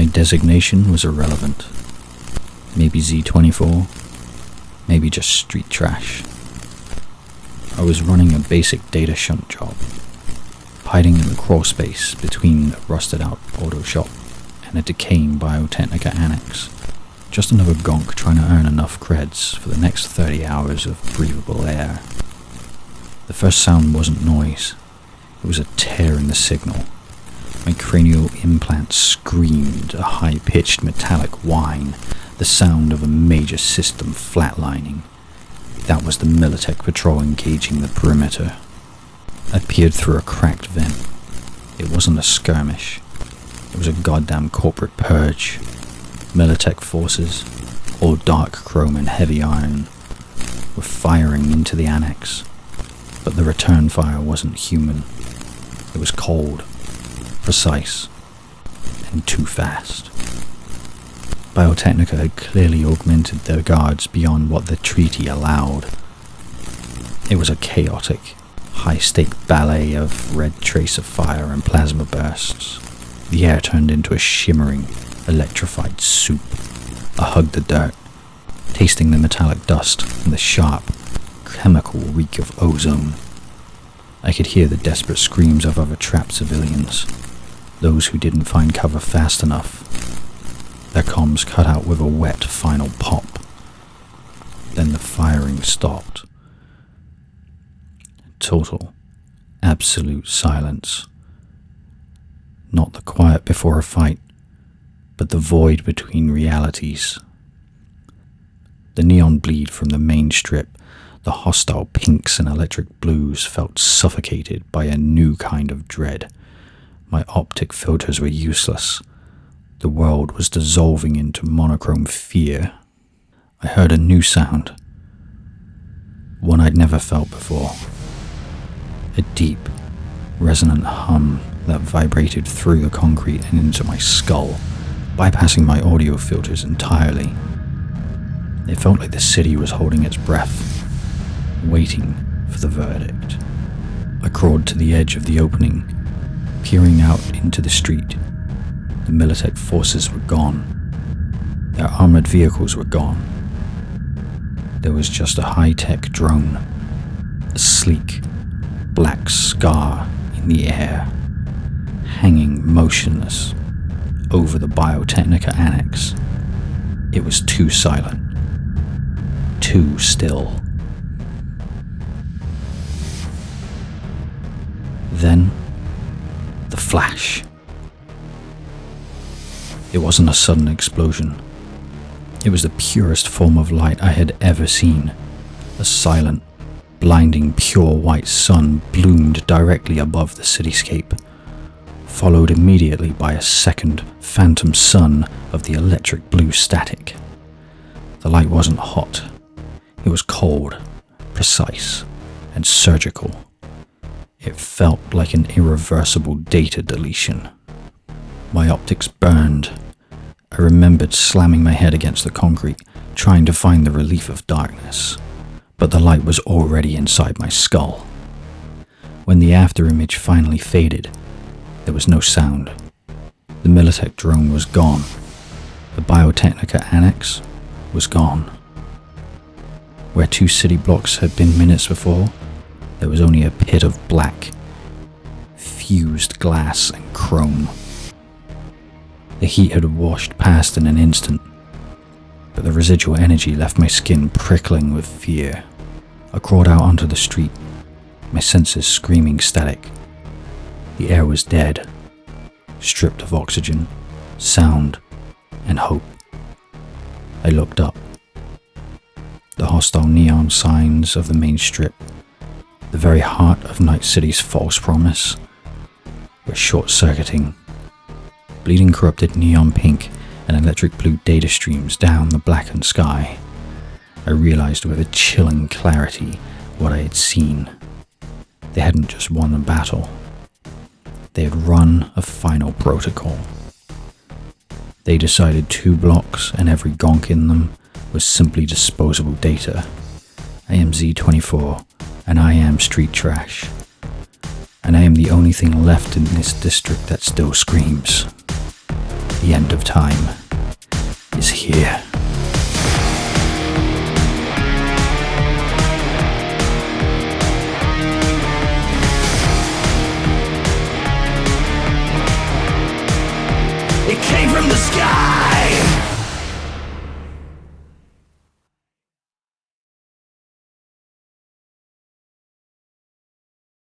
My designation was irrelevant. Maybe Z24, maybe just street trash. I was running a basic data shunt job, hiding in the crawl space between a rusted out auto shop and a decaying Biotechnica annex. Just another gonk trying to earn enough creds for the next 30 hours of breathable air. The first sound wasn't noise, it was a tear in the signal. My cranial implant screamed a high-pitched metallic whine, the sound of a major system flatlining. That was the Militech patrol engaging the perimeter. I peered through a cracked vent. It wasn't a skirmish. It was a goddamn corporate purge. Militech forces, all dark chrome and heavy iron, were firing into the annex. But the return fire wasn't human. It was cold, precise, and too fast. Biotechnica had clearly augmented their guards beyond what the treaty allowed. It was a chaotic, high-stake ballet of red trace of fire and plasma bursts. The air turned into a shimmering, electrified soup. I hugged the dirt, tasting the metallic dust and the sharp, chemical reek of ozone. I could hear the desperate screams of other trapped civilians, those who didn't find cover fast enough. Their comms cut out with a wet final pop. Then the firing stopped. Total, absolute silence. Not the quiet before a fight, but the void between realities. The neon bleed from the main strip, the hostile pinks and electric blues felt suffocated by a new kind of dread. My optic filters were useless. The world was dissolving into monochrome fear. I heard a new sound, one I'd never felt before. A deep, resonant hum that vibrated through the concrete and into my skull, bypassing my audio filters entirely. It felt like the city was holding its breath, waiting for the verdict. I crawled to the edge of the opening, peering out into the street. The Militech forces were gone. Their armored vehicles were gone. There was just a high-tech drone, a sleek, black scar in the air, hanging motionless over the Biotechnica annex. It was too silent, too still. Then, the flash. It wasn't a sudden explosion. It was the purest form of light I had ever seen. A silent, blinding, pure white sun bloomed directly above the cityscape, followed immediately by a second phantom sun of the electric blue static. The light wasn't hot. It was cold, precise, and surgical. It felt like an irreversible data deletion. My optics burned. I remembered slamming my head against the concrete, trying to find the relief of darkness, but the light was already inside my skull. When the afterimage finally faded, there was no sound. The Militech drone was gone. The Biotechnica annex was gone. Where 2 city blocks had been minutes before, there was only a pit of black, fused glass and chrome. The heat had washed past in an instant, but the residual energy left my skin prickling with fear. I crawled out onto the street, my senses screaming static. The air was dead, stripped of oxygen, sound, and hope. I looked up. The hostile neon signs of the main strip, the very heart of Night City's false promise, were short-circuiting. Bleeding corrupted neon pink and electric blue data streams down the blackened sky. I realized with a chilling clarity what I had seen. They hadn't just won a battle. They had run a final protocol. They decided 2 blocks and every gonk in them was simply disposable data. I am Z24 and I am street trash. And I am the only thing left in this district that still screams. The end of time is here.